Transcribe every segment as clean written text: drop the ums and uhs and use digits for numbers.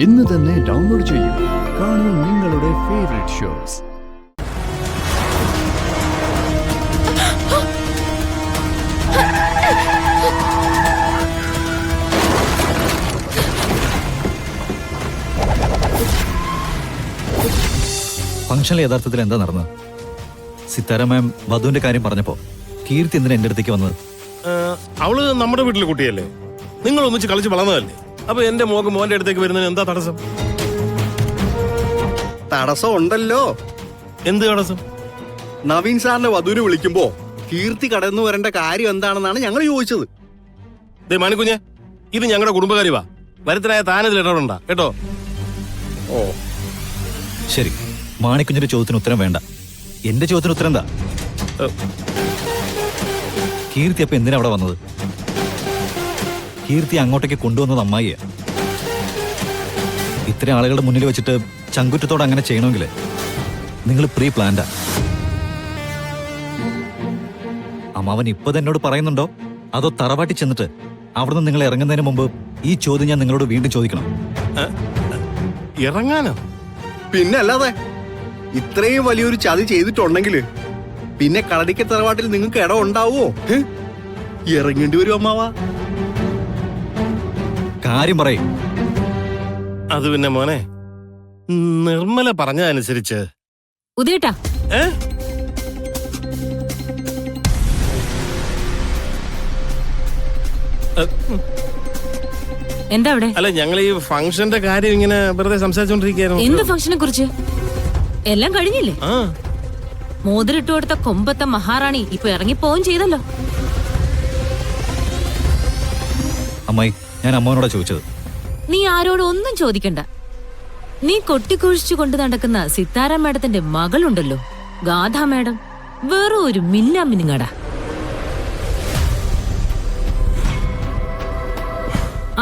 ഇന്ന് തന്നെ ഡൗൺലോഡ് ചെയ്യൂ. കാണൂ നിങ്ങളുടെ ഫേവറേറ്റ് ഷോസ്. ഫംഗ്ഷനിൽ യഥാർത്ഥത്തിൽ എന്താ നടന്നത്? സിത്താര മാം വധുവിന്റെ കാര്യം പറഞ്ഞപ്പോ കീർത്തി എന്തിനാ എന്റെ അടുത്തേക്ക് വന്നത്? അവള് നമ്മുടെ വീട്ടിലെ കുട്ടിയല്ലേ, നിങ്ങൾ ഒന്നിച്ച് കളിച്ച് വളർന്നതല്ലേ. അപ്പൊ എന്റെ മോന്റെ അടുത്തേക്ക് വരുന്നതിന് എന്താ തടസ്സം? തടസ്സം ഉണ്ടല്ലോ. എന്ത് തടസ്സം? നവീൻ സാറിന്റെ വധുവിനെ വിളിക്കുമ്പോ കീർത്തി കടന്നു വരേണ്ട കാര്യം എന്താണെന്നാണ് ഞങ്ങൾ ചോദിച്ചത്. ദേ മാണിക്കുഞ്ഞെ, ഇത് ഞങ്ങളുടെ കുടുംബകാര്യവാ. വരുത്തനായ താനതിൽ ഇടപെടണ്ട കേട്ടോ. ഓ ശരി, മാണിക്കുഞ്ഞിന്റെ ചോദ്യത്തിന് ഉത്തരം വേണ്ട. എന്റെ ചോദ്യത്തിന് ഉത്തരം എന്താ? കീർത്തി അപ്പൊ എന്തിനാ അവിടെ വന്നത്? കീർത്തി അങ്ങോട്ടേക്ക് കൊണ്ടുവന്നത് അമ്മായിയാ. ഇത്രയും ആളുകളുടെ മുന്നിൽ വെച്ചിട്ട് ചങ്കുറ്റത്തോടെ അങ്ങനെ ചെയ്യണമെങ്കിൽ നിങ്ങൾ പ്രീ പ്ലാൻഡാ. അമ്മാവൻ ഇപ്പൊ എന്നോട് പറയുന്നുണ്ടോ അതോ തറവാട്ടി ചെന്നിട്ട് അവിടുന്ന് നിങ്ങൾ ഇറങ്ങുന്നതിന് മുമ്പ് ഈ ചോദ്യം ഞാൻ നിങ്ങളോട് വീണ്ടും ചോദിക്കണം? ഇറങ്ങാനോ? പിന്നെ അല്ലാതെ ഇത്രയും വലിയൊരു ചതി ചെയ്തിട്ടുണ്ടെങ്കിൽ പിന്നെ കളരിക്ക തറവാട്ടിൽ നിങ്ങൾക്ക് ഇടം ഉണ്ടാവോ? ഇറങ്ങേണ്ടി വരും അമ്മാവാ. കാര്യം പറയും. അത് പിന്നെ മോനെ, നിർമ്മല പറഞ്ഞതനുസരിച്ച് ഉദയേട്ടാ, എന്താ അവിടെ? അല്ല, ഞങ്ങൾ ഈ ഫംഗ്ഷന്റെ കാര്യം ഇങ്ങനെ വെറുതെ സംസാരിച്ചോണ്ടിരിക്കുകയായിരുന്നു. എന്ത് ഫംഗ്ഷനെ കുറിച്ച്? എല്ലാം കഴിഞ്ഞില്ലേ? മോതിരിട്ട് കൊടുത്ത കൊമ്പത്തെ മഹാറാണി ഇപ്പൊ ഇറങ്ങിപ്പോവും ചെയ്തല്ലോ. അമ്മായി, ഞാൻ അമ്മാവനോടാ ചോദിച്ചത്. നീ ആരോടും ഒന്നും ചോദിക്കണ്ട. നീ കൊട്ടിക്കൊഴിച്ചു കൊണ്ട് നടക്കുന്ന സിത്താര മാഡത്തിന്റെ മകളുണ്ടല്ലോ, ഗാഥ മാഡം, വെറും ഒരു മിന്നാമിനുങ്ങടാ.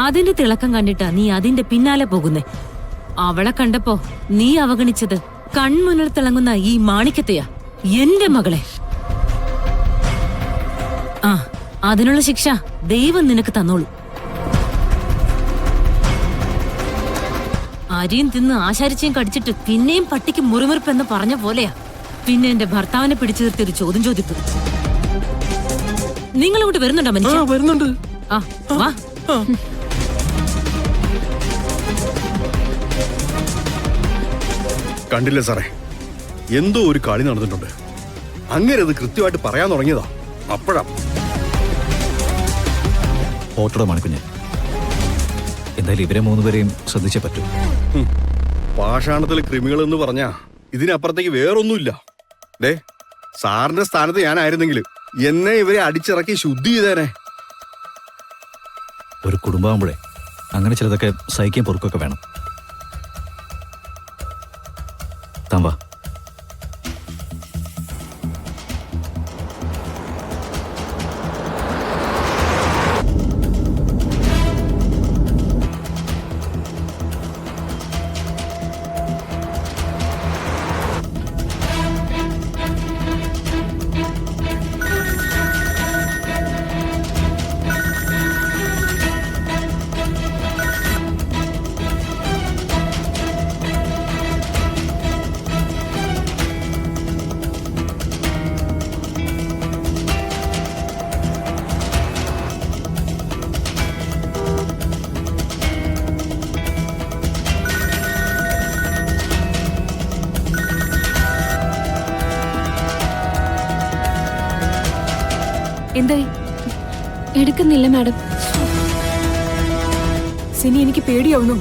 അതിന്റെ തിളക്കം കണ്ടിട്ടാ നീ അതിന്റെ പിന്നാലെ പോകുന്നേ. അവളെ കണ്ടപ്പോ നീ അവഗണിച്ചത് കൺമുന്നിൽ തിളങ്ങുന്ന ഈ മാണിക്കത്തെയാ, എന്റെ മകളെ. ആ, അതിനുള്ള ശിക്ഷ ദൈവം നിനക്ക് തന്നോളൂ. അരിയും തിന്ന് ആശാരിച്ചയും കടിച്ചിട്ട് പിന്നെയും പട്ടിക്ക് മുറിമുറിപ്പെന്ന് പറഞ്ഞ പോലെയാ പിന്നെ എന്റെ ഭർത്താവിനെ പിടിച്ചു നിർത്തി ഒരു ചോദ്യം ചോദിക്കും. നിങ്ങൾ ഇങ്ങോട്ട് വരുന്നുണ്ടോ മനുഷ്യ? വരുന്നുണ്ട്. ആ വാ. കണ്ടില്ലേ സാറേ, എന്തോ ഒരു കളി നടന്നിട്ടുണ്ട്. അങ്ങനെ അത് കൃത്യമായിട്ട് പറയാൻ തുടങ്ങിയതാ. അപ്പോഴാ ഓട്ടോടെ മാണിക്കുഞ്ഞ്. എന്തായാലും ഇവരെ മൂന്നുപേരെയും ശ്രദ്ധിച്ചേ പറ്റൂ. പാഷാണത്തിലെ കൃമികൾ എന്ന് പറഞ്ഞാ ഇതിനപ്പുറത്തേക്ക് വേറൊന്നുമില്ല. ഡേ, സാറിന്റെ സ്ഥാനത്ത് ഞാനായിരുന്നെങ്കിൽ എന്നെ ഇവരെ അടിച്ചിറക്കി ശുദ്ധി ചെയ്തേനെ. ഒരു കുടുംബമാകുമ്പോഴേ അങ്ങനെ ചിലതൊക്കെ സഹിക്കാൻ പൊറുക്കൊക്കെ വേണം. താൻ വാ. എന്തായി? എടുക്കുന്നില്ല മാഡം. സിനി, എനിക്ക് പേടിയാവുന്നു.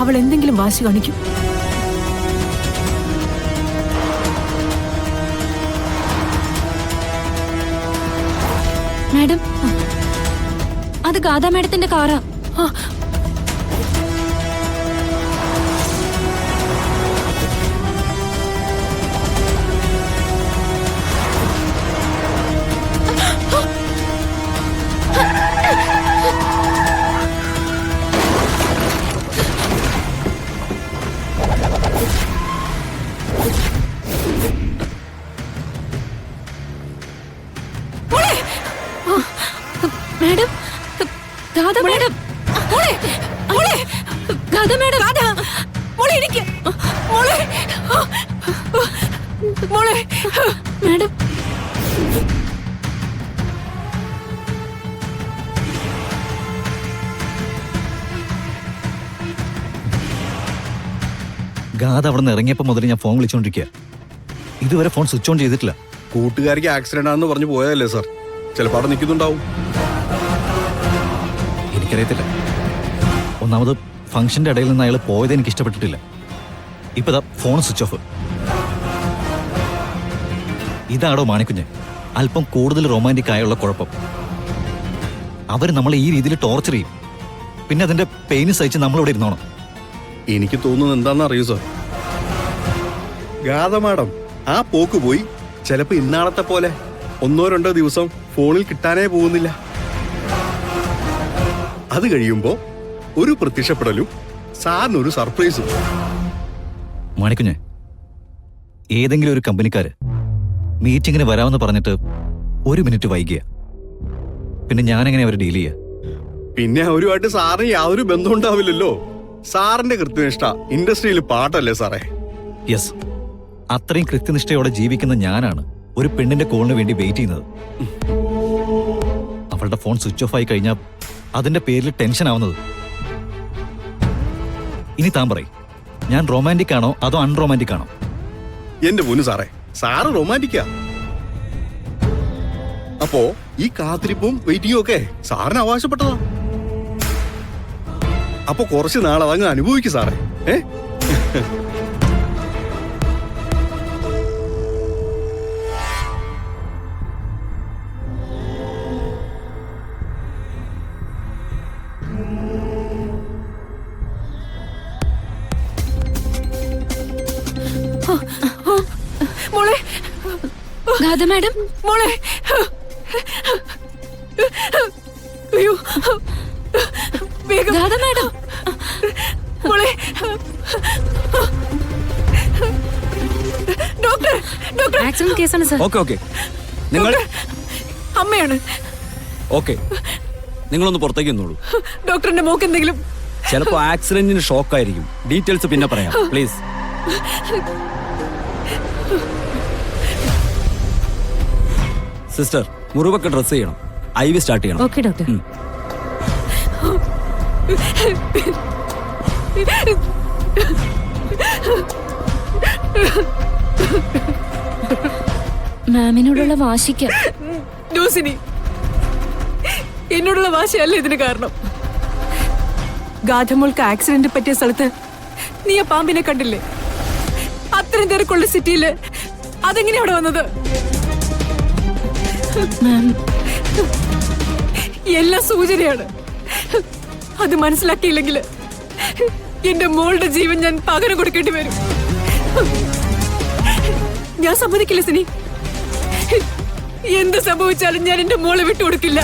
അവൾ എന്തെങ്കിലും വാശി കാണിക്കും. മാഡം, അത് ഗാഥാ മാഡത്തിന്റെ കാറാ. മാഡം, രാധ മാഡം, ഗാഥ മാഡം മോളെ ഇരിക്ക്. മോളെ മോളെ മാഡം ഗാഥ അവിടെ നിന്ന് ഇറങ്ങിയപ്പോൾ മുതൽ ഞാൻ ഫോൺ വിളിച്ചുകൊണ്ടിരിക്കുക. ഇതുവരെ ഫോൺ സ്വിച്ച് ഓൺ ചെയ്തിട്ടില്ല. കൂട്ടുകാരിക്ക് ആക്സിഡന്റ് ആണെന്ന് പറഞ്ഞു പോയതല്ലേ സാർ? ചിലപ്പോൾ അവിടെ നിൽക്കുന്നുണ്ടാവും. എനിക്കറിയത്തില്ല. ഒന്നാമത് ഫംഗ്ഷന്റെ ഇടയിൽ നിന്ന് അയാൾ പോയത് എനിക്ക് ഇഷ്ടപ്പെട്ടിട്ടില്ല. ഇപ്പൊ ദാ ഫോൺ സ്വിച്ച് ഓഫ്. ഇതാണോ മാണിക്കുഞ്ഞ് അല്പം കൂടുതൽ റൊമാൻറ്റിക് ആയുള്ള കുഴപ്പം? അവർ നമ്മളെ ഈ രീതിയിൽ ടോർച്ചർ ചെയ്യും. പിന്നെ അതിന്റെ പെയിന് സഹിച്ച് നമ്മളിവിടെ ഇരുന്നോണം. എനിക്ക് തോന്നുന്നത് എന്താണെന്ന് അറിയൂ സാർ, ഗാഥ മാഡം ആ പോക്ക് പോയി ചിലപ്പോ ഇന്നാളത്തെ പോലെ 1-2 ദിവസം ഫോണിൽ കിട്ടാനേ പോകുന്നില്ല. അത് കഴിയുമ്പോ ഒരു പ്രത്യക്ഷപ്പെടലും സാറിനൊരു സർപ്രൈസും. മാണിക്കുഞ്ഞ്, ഏതെങ്കിലും ഒരു കമ്പനിക്കാര് മീറ്റിങ്ങിന് വരാമെന്ന് പറഞ്ഞിട്ട് 1 മിനിറ്റ് വൈകിയ പിന്നെ ഞാനെങ്ങനെ അവരെ ഡീൽ ചെയ്യുക? പിന്നെ അവരുമായിട്ട് സാറിന് യാതൊരു ബന്ധം ഉണ്ടാവില്ലല്ലോ. സാറിന്റെ കൃത്യനിഷ്ഠ ഇൻഡസ്ട്രിയിൽ പാട്ടല്ലേ സാറേ? യെസ്, അത്രയും കൃത്യനിഷ്ഠയോടെ ജീവിക്കുന്ന ഞാനാണ് ഒരു പെണ്ണിന്റെ കോളിന് വേണ്ടി വെയിറ്റ് ചെയ്യുന്നത്. അവളുടെ ഫോൺ സ്വിച്ച് ഓഫ് ആയി കഴിഞ്ഞാൽ അതിന്റെ പേരിൽ ടെൻഷൻ ആവുന്നത്. ഇനി താൻ പറയും, ഞാൻ റൊമാൻറ്റിക് ആണോ അതോ അൺറൊമാൻറ്റിക് ആണോ? എന്റെ പൊന്നു സാറേ, സാറ് റൊമാൻറ്റിക്കാ. അപ്പോ ഈ കാത്തിരിപ്പും വെയിറ്റിംഗും ഒക്കെ സാറിന് അവകാശപ്പെട്ടതാ. അപ്പൊ കുറച്ച് നാൾ അതങ്ങ് അനുഭവിക്കും സാറേ. മോളെ ഗാഥ മാഡം മോളെ അയ്യോ വേഗം ഗാഥ മാഡം മോളെ ഡോക്ടർ ഡോക്ടർ ആക്സിഡന്റ് കേസാണ് സർ. ഓക്കെ നിങ്ങൾ അമ്മയാണ്. ഓക്കെ, നിങ്ങളൊന്ന് പുറത്തേക്ക് നിന്നോളൂ. ഡോക്ടറിന്റെ മോക്ക് എന്തെങ്കിലും? ചിലപ്പോൾ ആക്സിഡന്റിന് ഷോക്ക് ആയിരിക്കും. ഡീറ്റെയിൽസ് പിന്നെ പറയാം പ്ലീസ്. സിസ്റ്റർ, മുറിവൊക്കെ ഡ്രസ് ചെയ്യണം. IV സ്റ്റാർട്ട് ചെയ്യണം. Okay doctor. മാമിനോടുള്ള വാശിക്ക ഡോസിനി, എന്നോടുള്ള വാശിയല്ല ഇതിന് കാരണം. ഗാഥമോൾക്ക് ആക്സിഡന്റ് പറ്റിയ സ്ഥലത്ത് നീ ആ പാമ്പിനെ കണ്ടില്ലേ? അത്രയും തിരക്കുള്ള സിറ്റിയില് അതെങ്ങനെയാ അവിടെ വന്നത്? എല്ലാം സൂചനയാണ്. അത് മനസ്സിലാക്കിയില്ലെങ്കിൽ എന്റെ മോളുടെ ജീവൻ ഞാൻ പകരം കൊടുക്കേണ്ടി വരും. ഞാൻ സമ്മതിക്കില്ല സിനി. എന്ത് സംഭവിച്ചാലും ഞാൻ എന്റെ മോളെ വിട്ടുകൊടുക്കില്ല.